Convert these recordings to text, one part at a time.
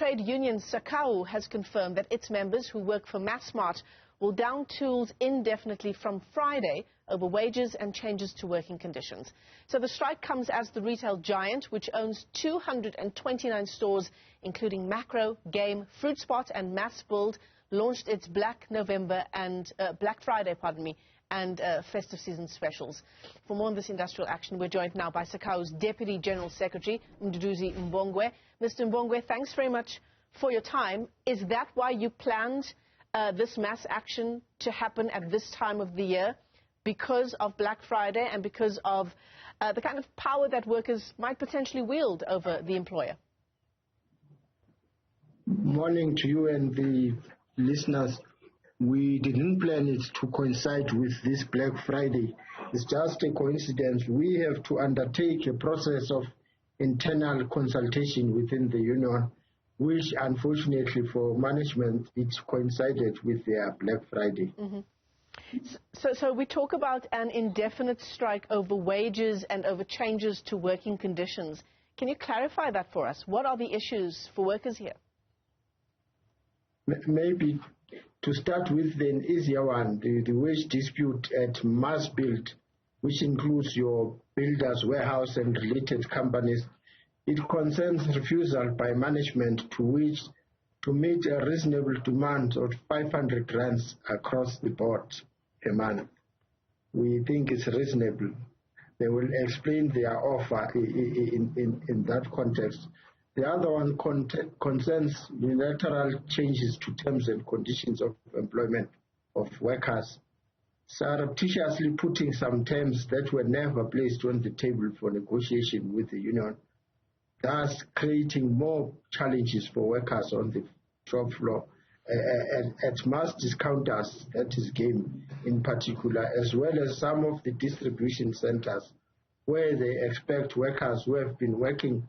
trade union SACCAWU has confirmed that its members who work for Massmart will down tools indefinitely from Friday over wages and changes to working conditions. So the strike comes as the retail giant, which owns 229 stores, including Makro, Game, Fruitspot and Massbuild, launched its Black Friday, and festive season specials. For more on this industrial action, we're joined now by SACCAWU's Deputy General Secretary, Mduduzi Mbongwe. Mr. Mbongwe, thanks very much for your time. Is that why you planned this mass action to happen at this time of the year? Because of Black Friday and because of the kind of power that workers might potentially wield over the employer? Morning to you and the listeners. We didn't plan it to coincide with this Black Friday. It's just a coincidence. We have to undertake a process of internal consultation within the union, which unfortunately for management, it coincided with their Black Friday. Mm-hmm. So we talk about an indefinite strike over wages and over changes to working conditions. Can you clarify that for us? What are the issues for workers here? Maybe to start with the easier one, the wage dispute at Massbuild, which includes your builders, warehouse and related companies. It concerns refusal by management to meet a reasonable demand of 500 rands across the board a month. We think it's reasonable. They will explain their offer in that context. The other one concerns unilateral changes to terms and conditions of employment of workers, surreptitiously putting some terms that were never placed on the table for negotiation with the union, thus creating more challenges for workers on the shop floor, at mass discounters, that is Game in particular, as well as some of the distribution centers where they expect workers who have been working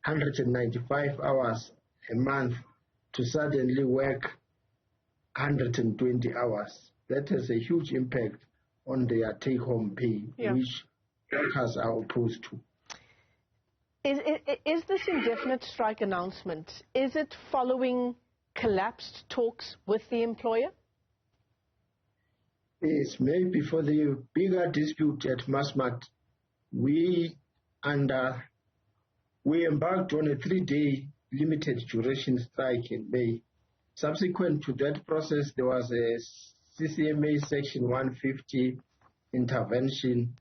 195 hours a month to suddenly work 120 hours. That has a huge impact on their take-home pay, which workers are opposed to. Is this indefinite strike announcement, is it following collapsed talks with the employer? Yes, maybe for the bigger dispute at Massmart, we embarked on a 3-day limited duration strike in May. Subsequent to that process, there was a CCMA Section 150 intervention,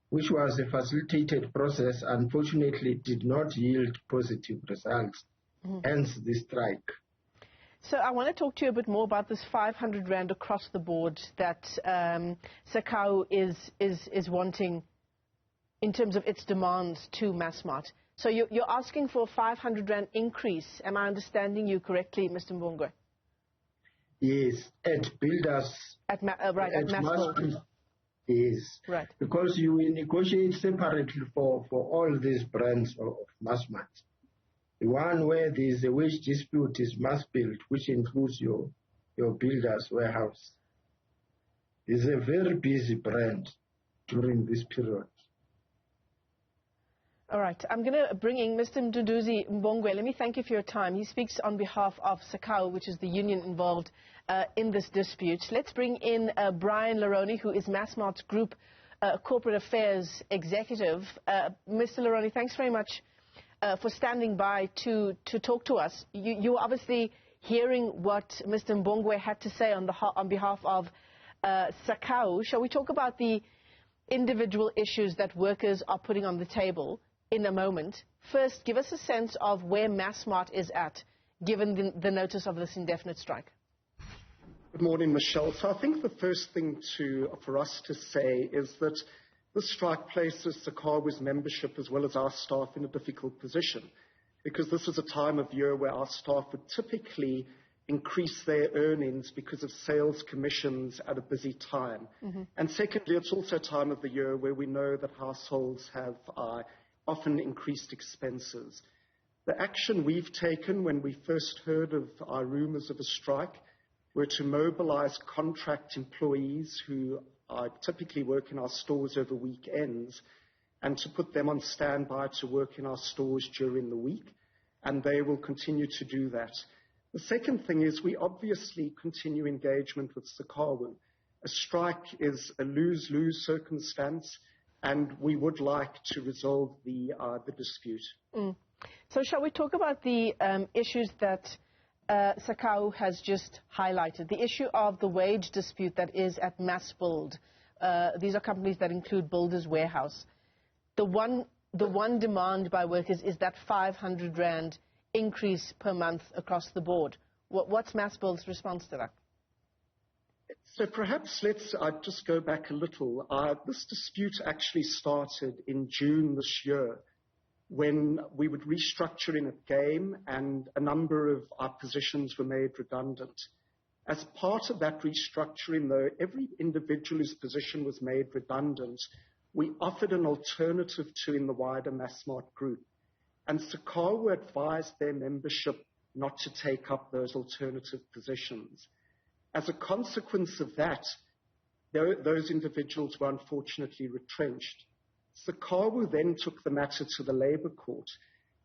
which was a facilitated process. Unfortunately, it did not yield positive results, hence the strike. So I want to talk to you a bit more about this 500 rand across the board that SACCAWU is wanting in terms of its demands to Massmart. So you're asking for a 500 rand increase. Am I understanding you correctly, Mr. Mbongwe? Yes, at builders. At Massbuild. Yes, right. Because you will negotiate separately for all these brands of Massmart. The one where there is a wage dispute is Massbuild, which includes your builder's warehouse. It's a very busy brand during this period. All right. I'm going to bring in Mr. Mduduzi Mbongwe. Let me thank you for your time. He speaks on behalf of SACCAWU, which is the union involved in this dispute. Let's bring in Brian Leroni, who is Massmart's Group Corporate Affairs Executive. Mr. Leroni, thanks very much for standing by to talk to us. You obviously hearing what Mr. Mbongwe had to say on behalf of SACCAWU. Shall we talk about the individual issues that workers are putting on the table in a moment? First, give us a sense of where Massmart is at, given the notice of this indefinite strike. Good morning, Michelle. So I think the first thing for us to say is that this strike places SACCAWU's membership as well as our staff in a difficult position, because this is a time of year where our staff would typically increase their earnings because of sales commissions at a busy time. And secondly, it's also a time of the year where we know that households have often increased expenses. The action we've taken when we first heard of our rumors of a strike were to mobilize contract employees who typically work in our stores over weekends and to put them on standby to work in our stores during the week. and they will continue to do that. The second thing is we obviously continue engagement with SACCAWU. A strike is a lose-lose circumstance, and we would like to resolve the dispute. So shall we talk about the issues that SACCAWU has just highlighted? The issue of the wage dispute that is at Massbuild. These are companies that include Builders Warehouse. The one demand by workers is that 500 Rand increase per month across the board. What's Massbuild's response to that? So perhaps let's just go back a little. This dispute actually started in June this year when we were restructuring a game and a number of our positions were made redundant. As part of that restructuring, though, every individual whose position was made redundant, we offered an alternative to in the wider Massmart group. And SACCAWU advised their membership not to take up those alternative positions. As a consequence of that, those individuals were unfortunately retrenched. SACCAWU then took the matter to the Labour Court,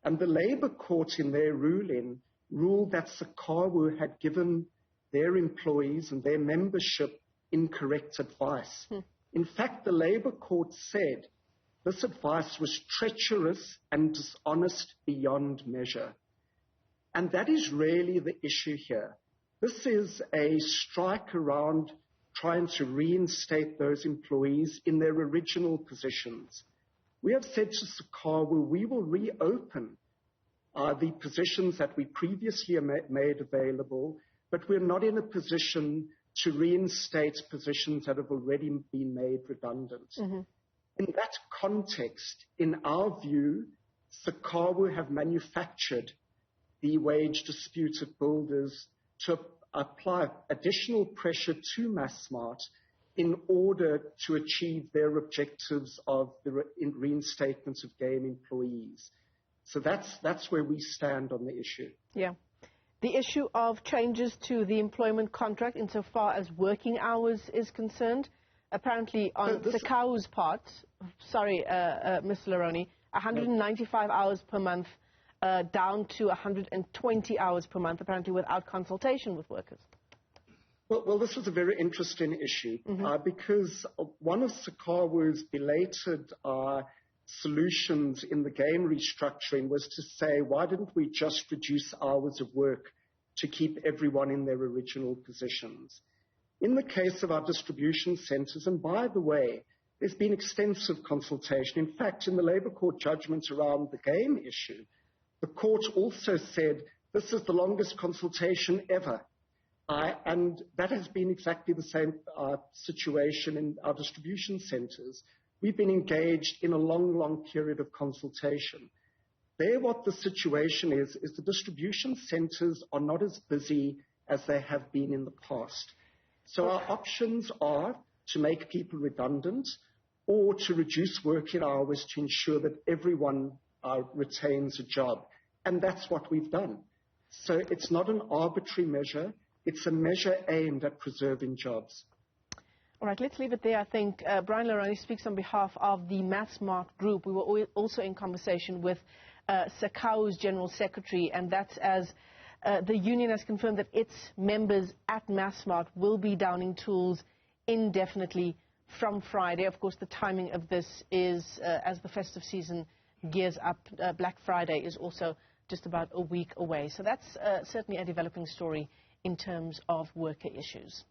and the Labour Court in their ruling ruled that SACCAWU had given their employees and their membership incorrect advice. In fact, the Labour Court said this advice was treacherous and dishonest beyond measure. And that is really the issue here. This is a strike around trying to reinstate those employees in their original positions. We have said to SACCAWU, we will reopen the positions that we previously made available, but we're not in a position to reinstate positions that have already been made redundant. In that context, in our view, SACCAWU have manufactured the wage dispute at Builders to apply additional pressure to Massmart in order to achieve their objectives of the reinstatement of game employees. So that's where we stand on the issue. Yeah. The issue of changes to the employment contract insofar as working hours is concerned, apparently on SACCAWU's part, sorry, Ms. Leroni, 195 hours per month down to 120 hours per month, apparently without consultation with workers. Well, this was a very interesting issue because one of SACCAWU's belated solutions in the game restructuring was to say, why didn't we just reduce hours of work to keep everyone in their original positions? In the case of our distribution centres, and by the way, there's been extensive consultation. In fact, in the Labour Court judgment around the game issue, the court also said this is the longest consultation ever. And that has been exactly the same situation in our distribution centres. We've been engaged in a long, long period of consultation. There, what the situation is the distribution centres are not as busy as they have been in the past. So our options are to make people redundant or to reduce working hours to ensure that everyone retains a job. And that's what we've done. So it's not an arbitrary measure. It's a measure aimed at preserving jobs. All right, let's leave it there. I think Brian Leroni speaks on behalf of the Massmart Group. We were also in conversation with SACCAWU's General Secretary, and that's as the union has confirmed that its members at Massmart will be downing tools indefinitely from Friday. Of course, the timing of this is as the festive season gears up. Black Friday is also just about a week away. So that's certainly a developing story in terms of worker issues.